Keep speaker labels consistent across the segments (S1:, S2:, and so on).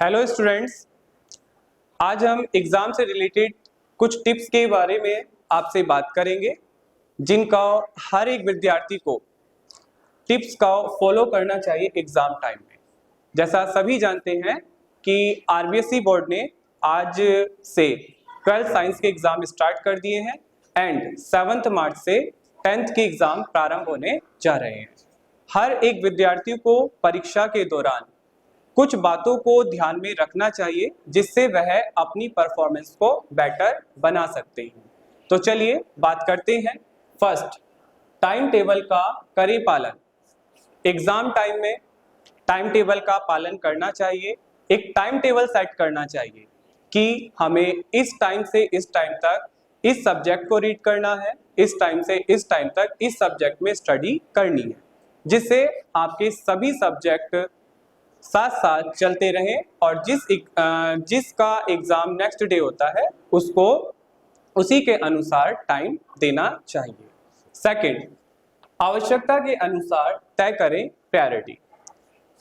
S1: Hello students, आज हम exam से रिलेटेड कुछ टिप्स के बारे में आपसे बात करेंगे जिनका हर एक विद्यार्थी को टिप्स का फॉलो करना चाहिए एग्जाम टाइम में। जैसा सभी जानते हैं कि आरबीएसई बोर्ड ने आज से 12th साइंस के एग्जाम स्टार्ट कर दिए हैं एंड 7 मार्च से 10th के एग्जाम प्रारंभ होने जा रहे हैं। हर एक विद्यार्थी को परीक्षा के दौरान कुछ बातों को ध्यान में रखना चाहिए जिससे वह अपनी परफॉर्मेंस को बेटर बना सकते हैं। तो चलिए बात करते हैं। फर्स्ट, टाइम टेबल का करें पालन। एग्जाम टाइम में टाइम टेबल का पालन करना चाहिए। एक टाइम टेबल सेट करना चाहिए कि हमें इस टाइम से इस टाइम तक इस सब्जेक्ट को रीड करना है, इस टाइम से इस टाइम तक इस सब्जेक्ट में स्टडी करनी है, जिससे आपके सभी सब्जेक्ट साथ साथ चलते रहें और जिसका एग्जाम नेक्स्ट डे होता है उसको उसी के अनुसार टाइम देना चाहिए। सेकंड, आवश्यकता के अनुसार तय करें प्रायोरिटी।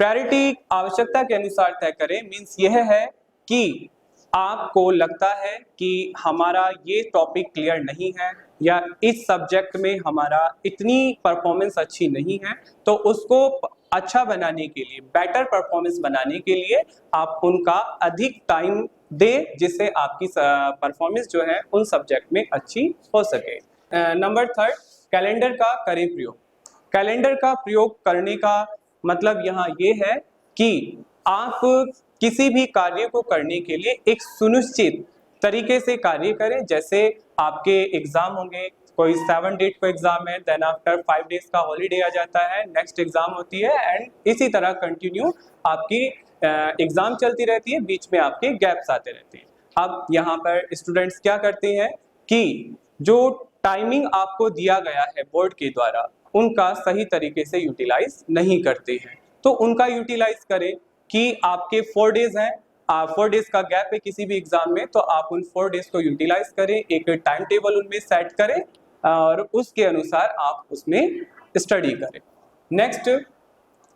S1: प्रायोरिटी आवश्यकता के अनुसार तय करें मीन्स यह है कि आपको लगता है कि हमारा ये टॉपिक क्लियर नहीं है या इस सब्जेक्ट में हमारा इतनी परफॉर्मेंस अच्छी नहीं है, तो उसको अच्छा बनाने के लिए, बेटर परफॉर्मेंस बनाने के लिए आप उनका अधिक टाइम दें जिससे आपकी परफॉर्मेंस जो है उन सब्जेक्ट में अच्छी हो सके। नंबर थर्ड, कैलेंडर का करें प्रयोग। कैलेंडर का प्रयोग करने का मतलब यहाँ ये है कि आप किसी भी कार्य को करने के लिए एक सुनिश्चित तरीके से कार्य करें। जैसे आपके एग्जाम होंगे, कोई 7 डेट को एग्जाम है, देन आफ्टर 5 डेज का हॉलीडे आ जाता है, नेक्स्ट एग्जाम होती है एंड इसी तरह कंटिन्यू आपकी एग्जाम चलती रहती है, बीच में आपके गैप्स आते रहते हैं। अब यहाँ पर स्टूडेंट्स क्या करते हैं कि जो टाइमिंग आपको दिया गया है बोर्ड के द्वारा उनका सही तरीके से यूटिलाइज नहीं करते हैं, तो उनका यूटिलाइज करें कि आपके 4 डेज हैं, 4 डेज का गैप है किसी भी एग्जाम में, तो आप उन 4 डेज को यूटिलाइज करें, एक टाइम टेबल उनमें सेट करें और उसके अनुसार आप उसमें स्टडी करें। नेक्स्ट,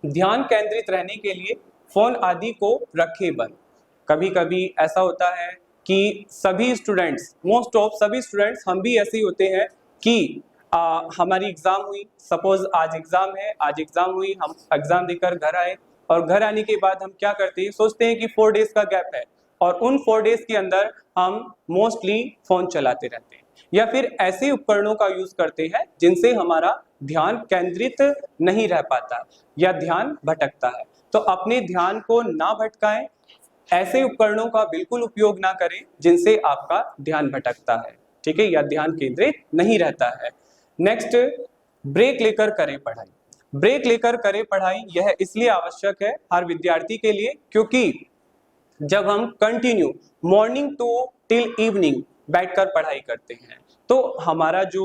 S1: ध्यान केंद्रित रहने के लिए फोन आदि को रखें बंद। कभी कभी ऐसा होता है कि सभी स्टूडेंट्स, मोस्ट ऑफ सभी स्टूडेंट्स, हम भी ऐसे ही होते हैं कि हमारी एग्जाम हुई, सपोज आज एग्जाम है, आज एग्जाम हुई, हम एग्जाम देकर घर आए और घर आने के बाद हम क्या करते हैं, सोचते हैं कि 4 डेज का गैप है और उन 4 डेज के अंदर हम मोस्टली फोन चलाते रहते हैं या फिर ऐसे उपकरणों का यूज करते हैं जिनसे हमारा ध्यान केंद्रित नहीं रह पाता या ध्यान भटकता है। तो अपने ध्यान को ना भटकाएं, ऐसे उपकरणों का बिल्कुल उपयोग ना करें जिनसे आपका ध्यान भटकता है, ठीक है, या ध्यान केंद्रित नहीं रहता है। नेक्स्ट, ब्रेक लेकर करें पढ़ाई। ब्रेक लेकर करें पढ़ाई, यह इसलिए आवश्यक है हर विद्यार्थी के लिए क्योंकि जब हम continue morning to till evening बैठकर पढ़ाई करते हैं तो हमारा जो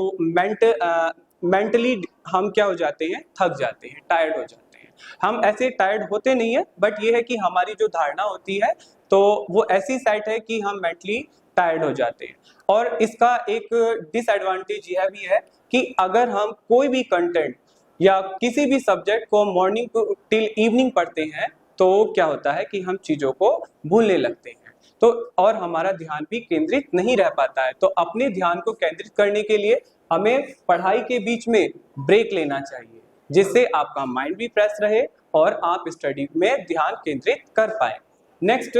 S1: मेंटली हम क्या हो जाते हैं, थक जाते हैं, टायर्ड हो जाते हैं। हम ऐसे टायर्ड होते नहीं है, बट ये है कि हमारी जो धारणा होती है तो वो ऐसी सेट है कि हम मेंटली टायर्ड हो जाते हैं। और इसका एक डिसएडवांटेज यह भी है कि अगर हम कोई भी कंटेंट या किसी भी सब्जेक्ट को मॉर्निंग टू टिल इवनिंग पढ़ते हैं तो क्या होता है कि हम चीजों को भूलने लगते हैं, तो और हमारा ध्यान भी केंद्रित नहीं रह पाता है। तो अपने ध्यान को केंद्रित करने के लिए हमें पढ़ाई के बीच में ब्रेक लेना चाहिए जिससे आपका माइंड भी फ्रेश रहे और आप स्टडी में ध्यान केंद्रित कर पाए। नेक्स्ट,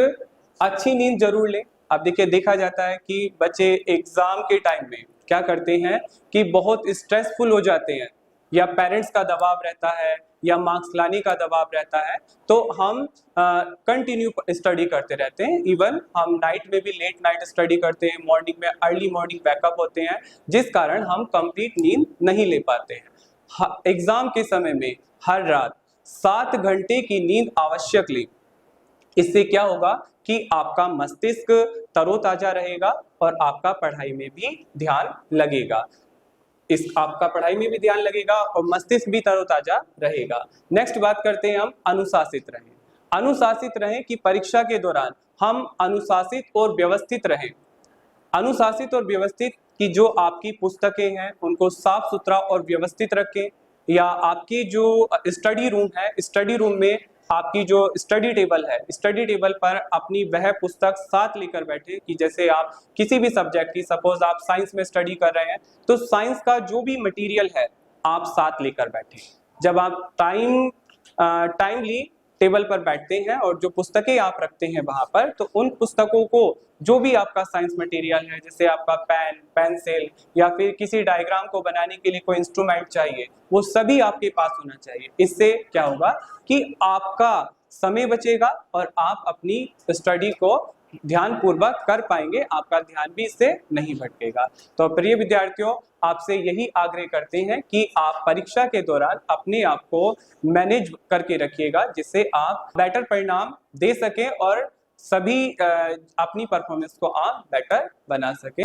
S1: अच्छी नींद जरूर लें। अब देखिए, देखा जाता है कि बच्चे एग्जाम के टाइम में क्या करते हैं कि बहुत स्ट्रेसफुल हो जाते हैं या पेरेंट्स का दबाव रहता है या मार्क्स लाने का दबाव रहता है, तो हम कंटिन्यू स्टडी करते रहते हैं। इवन हम नाइट में भी लेट नाइट स्टडी करते हैं, मॉर्निंग में अर्ली मॉर्निंग बैकअप होते हैं, जिस कारण हम कंप्लीट नींद नहीं ले पाते हैं। एग्जाम के समय में हर रात 7 घंटे की नींद आवश्यक लें। इससे क्या होगा कि आपका मस्तिष्क तरोताजा रहेगा और आपका पढ़ाई में भी ध्यान लगेगा। आपका पढ़ाई में भी ध्यान लगेगा और मस्तिष्क भी तरोताजा रहेगा। नेक्स्ट बात करते हैं हम अनुशासित रहें। अनुशासित रहें कि परीक्षा के दौरान हम अनुशासित और व्यवस्थित रहें। अनुशासित और व्यवस्थित कि जो आपकी पुस्तकें हैं उनको साफ सुथरा और व्यवस्थित रखें, या आपकी जो स्टडी रूम है, स्टडी रूम में आपकी जो स्टडी टेबल है, स्टडी टेबल पर अपनी वह पुस्तक साथ लेकर बैठे कि जैसे आप किसी भी सब्जेक्ट की, सपोज आप साइंस में स्टडी कर रहे हैं तो साइंस का जो भी मटेरियल है आप साथ लेकर बैठे। जब आप टाइमली टेबल पर बैठते हैं और जो पुस्तकें आप रखते हैं वहां पर, तो उन पुस्तकों को, जो भी आपका साइंस मटेरियल है, जैसे आपका पेन, पेंसिल या फिर किसी डायग्राम को बनाने के लिए कोई इंस्ट्रूमेंट चाहिए, वो सभी आपके पास होना चाहिए। इससे क्या होगा कि आपका समय बचेगा और आप अपनी स्टडी को ध्यानपूर्वक कर पाएंगे, आपका ध्यान भी इससे नहीं भटकेगा। तो प्रिय विद्यार्थियों, आपसे यही आग्रह करते हैं कि आप परीक्षा के दौरान अपने आप को मैनेज करके रखिएगा, जिससे आप बेटर परिणाम दे सकें और सभी अपनी परफॉर्मेंस को आप बेटर बना सकें।